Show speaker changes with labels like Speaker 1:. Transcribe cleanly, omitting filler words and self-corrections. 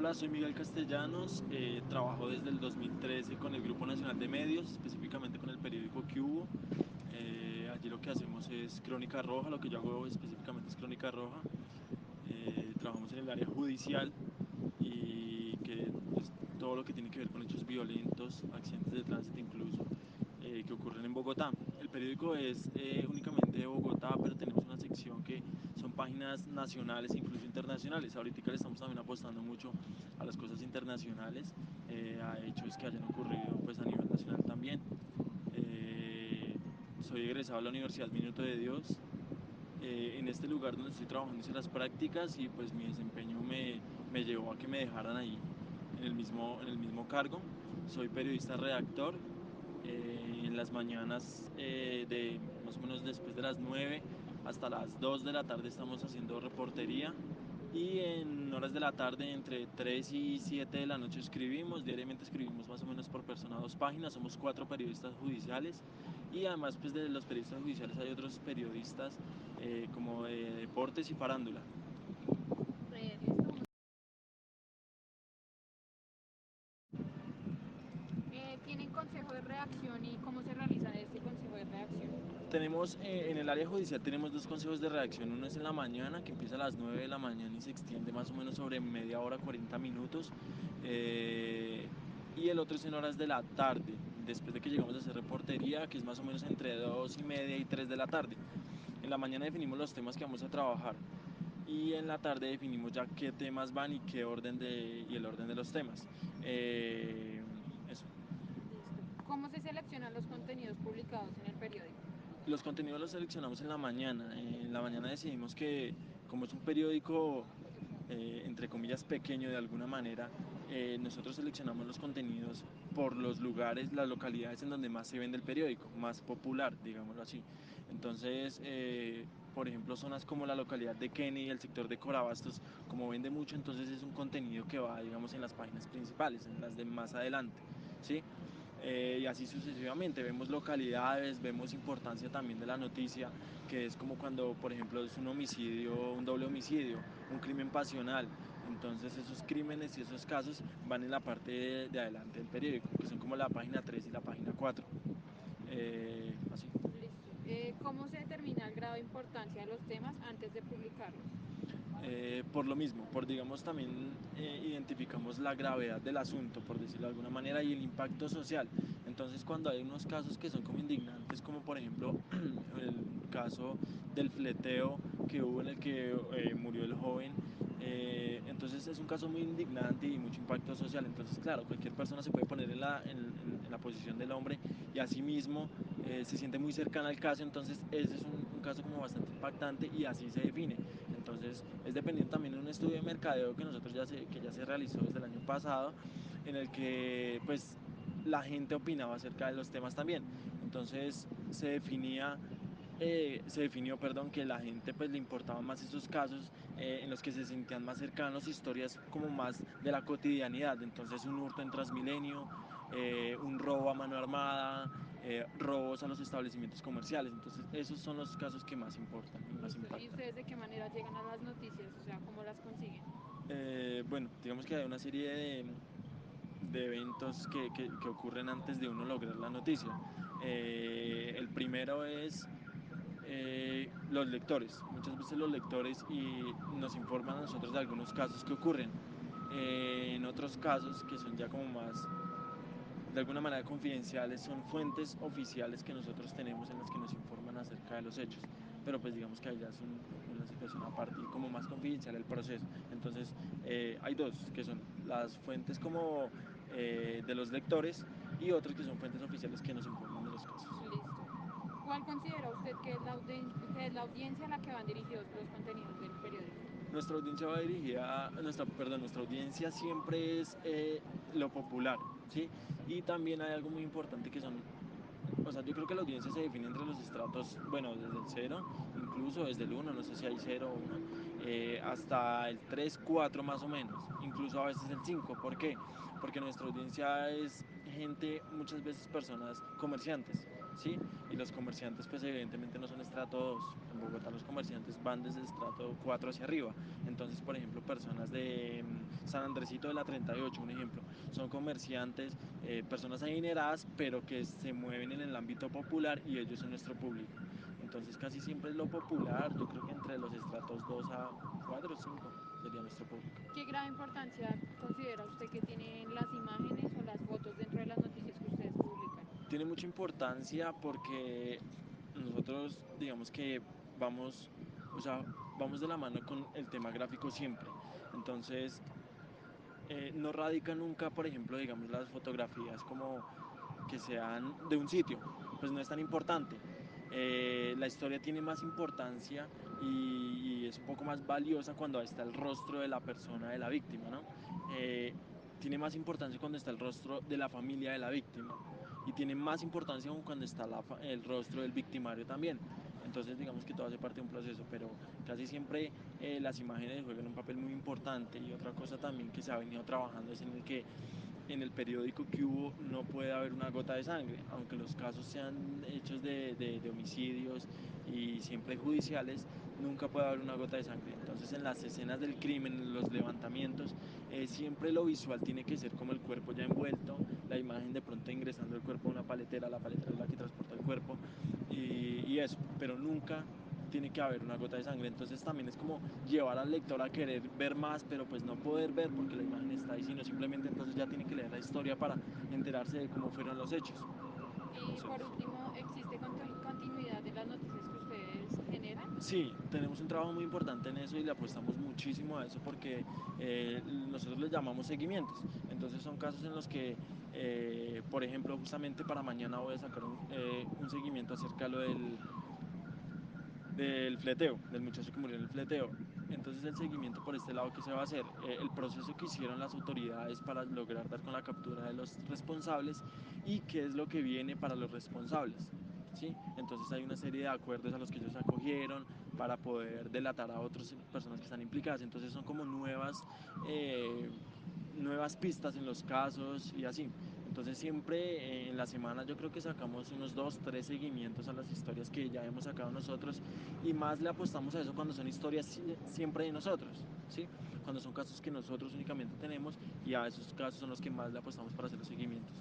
Speaker 1: Hola, soy Miguel Castellanos, trabajo desde el 2013 con el Grupo Nacional de Medios, específicamente con el periódico Cubo. Allí lo que hacemos es Crónica Roja, lo que yo hago específicamente es Crónica Roja. Trabajamos en el área judicial y que pues, todo lo que tiene que ver con hechos violentos, accidentes de tránsito incluso, que ocurren en Bogotá. El periódico es únicamente de Bogotá, pero tenemos una sección que son páginas nacionales e incluso internacionales. Ahorita le estamos también apostando mucho a las cosas internacionales, a hechos que hayan ocurrido pues, a nivel nacional también. Soy egresado de la Universidad Minuto de Dios. En este lugar donde estoy trabajando hice las prácticas y pues mi desempeño me llevó a que me dejaran ahí en el mismo cargo. Soy periodista redactor. En las mañanas de más o menos después de las 9 hasta las 2 de la tarde estamos haciendo reportería y en horas de la tarde entre 3 y 7 de la noche escribimos. Diariamente escribimos más o menos por persona 2 páginas. Somos 4 periodistas judiciales y además pues de los periodistas judiciales hay otros periodistas como de deportes y farándula.
Speaker 2: Listo. ¿Tienen consejo de redacción y cómo se realiza este consejo de redacción?
Speaker 1: Tenemos en el área judicial tenemos 2 consejos de redacción. Uno es en la mañana, que empieza a las 9 de la mañana y se extiende más o menos sobre media hora, 40 minutos. Y el otro es en horas de la tarde, después de que llegamos a hacer reportería, que es más o menos entre 2:30 y 3 de la tarde. En la mañana definimos los temas que vamos a trabajar y en la tarde definimos ya qué temas van y y el orden de los temas. Eso.
Speaker 2: Listo. ¿Cómo se seleccionan los contenidos publicados en el periódico?
Speaker 1: Los contenidos los seleccionamos en la mañana. En la mañana decidimos que, como es un periódico, entre comillas, pequeño de alguna manera, nosotros seleccionamos los contenidos por los lugares, las localidades en donde más se vende el periódico, más popular, digámoslo así. Entonces, por ejemplo, zonas como la localidad de Kennedy, el sector de Corabastos, como vende mucho, entonces es un contenido que va, digamos, en las páginas principales, en las de más adelante, ¿sí? Y así sucesivamente. Vemos localidades, vemos importancia también de la noticia, que es como cuando, por ejemplo, es un homicidio, un doble homicidio, un crimen pasional. Entonces esos crímenes y esos casos van en la parte de adelante del periódico, que son como la página 3 y la página 4. Así.
Speaker 2: Listo. ¿Cómo se determina el grado de importancia de los temas antes de publicarlos?
Speaker 1: Por lo mismo, por digamos también identificamos la gravedad del asunto, por decirlo de alguna manera, y el impacto social. Entonces cuando hay unos casos que son como indignantes, como por ejemplo el caso del fleteo que hubo en el que murió el joven, entonces es un caso muy indignante y mucho impacto social. Entonces claro, cualquier persona se puede poner en la posición del hombre y asimismo se siente muy cercana al caso, entonces ese es un caso como bastante impactante y así se define. Entonces es dependiente también de un estudio de mercadeo que nosotros que ya se realizó desde el año pasado, en el que pues la gente opinaba acerca de los temas también. Entonces se definió, perdón, que la gente pues le importaban más esos casos en los que se sentían más cercanos, historias como más de la cotidianidad. Entonces un hurto en Transmilenio, un robo a mano armada, robos a los establecimientos comerciales. Entonces esos son los casos que más importan y más
Speaker 2: Listo. ¿Y
Speaker 1: impactan.
Speaker 2: ustedes de qué manera llegan a las noticias? O sea, ¿cómo las consiguen?
Speaker 1: Bueno, digamos que hay una serie de eventos que ocurren antes de uno lograr la noticia. El primero es los lectores. Muchas veces los lectores nos informan a nosotros de algunos casos que ocurren. En otros casos que son ya como más de alguna manera confidenciales, son fuentes oficiales que nosotros tenemos en las que nos informan acerca de los hechos. Pero pues digamos que allá es una situación aparte y como más confidencial el proceso. Entonces hay dos, que son las fuentes como de los lectores y otras que son fuentes oficiales que nos informan de los casos.
Speaker 2: Listo. ¿Cuál considera usted que es la audiencia a la que van dirigidos los contenidos del periódico?
Speaker 1: Nuestra audiencia va dirigida, nuestra audiencia siempre es lo popular, ¿sí? Y también hay algo muy importante que son, o sea, yo creo que la audiencia se define entre los estratos, bueno, desde el cero, incluso desde el uno, no sé si hay cero o uno, hasta el 3 4 más o menos, incluso a veces el 5. ¿Por qué? Porque nuestra audiencia es gente, muchas veces personas comerciantes, ¿sí? Y los comerciantes pues evidentemente no son estrato 2. En Bogotá los comerciantes van desde estrato 4 hacia arriba. Entonces, por ejemplo, personas San Andresito de la 38, un ejemplo. Son comerciantes, personas adineradas, pero que se mueven en el ámbito popular y ellos son nuestro público. Entonces casi siempre es lo popular, yo creo que entre los estratos 2 a 4 o 5 sería nuestro público.
Speaker 2: ¿Qué grave importancia considera usted que tienen las imágenes o las fotos dentro de las noticias que ustedes publican?
Speaker 1: Tiene mucha importancia porque nosotros digamos que vamos, o sea, vamos de la mano con el tema gráfico siempre. Entonces, no radica nunca, por ejemplo, digamos las fotografías como que sean de un sitio, pues no es tan importante. La historia tiene más importancia y es un poco más valiosa cuando está el rostro de la persona, de la víctima, ¿no? Tiene más importancia cuando está el rostro de la familia de la víctima y tiene más importancia aún cuando está el rostro del victimario también. Entonces digamos que todo hace parte de un proceso, pero casi siempre las imágenes juegan un papel muy importante. Y otra cosa también que se ha venido trabajando es en el que en el periódico que hubo no puede haber una gota de sangre, aunque los casos sean hechos de homicidios y siempre judiciales, nunca puede haber una gota de sangre. Entonces en las escenas del crimen, en los levantamientos, siempre lo visual tiene que ser como el cuerpo ya envuelto, la imagen de pronto ingresando el cuerpo a una paletera, la paletera es la que transporta el cuerpo y eso, pero nunca tiene que haber una gota de sangre. Entonces también es como llevar al lector a querer ver más, pero pues no poder ver porque la imagen está ahí, sino simplemente entonces ya tiene que leer la historia para enterarse de cómo fueron los hechos.
Speaker 2: Y
Speaker 1: Eso
Speaker 2: por
Speaker 1: es.
Speaker 2: último, ¿existe continuidad de las noticias que ustedes generan?
Speaker 1: Sí, tenemos un trabajo muy importante en eso y le apostamos muchísimo a eso porque nosotros les llamamos seguimientos. Entonces son casos en los que, por ejemplo, justamente para mañana voy a sacar un seguimiento acerca de lo del fleteo, del muchacho que murió en el fleteo. Entonces el seguimiento por este lado, ¿qué se va a hacer? El proceso que hicieron las autoridades para lograr dar con la captura de los responsables y qué es lo que viene para los responsables. ¿Sí? Entonces hay una serie de acuerdos a los que ellos acogieron para poder delatar a otras personas que están implicadas. Entonces son como nuevas pistas en los casos y así. Entonces siempre en la semana yo creo que sacamos unos 2, 3 seguimientos a las historias que ya hemos sacado nosotros y más le apostamos a eso cuando son historias siempre de nosotros, ¿sí? Cuando son casos que nosotros únicamente tenemos y a esos casos son los que más le apostamos para hacer los seguimientos.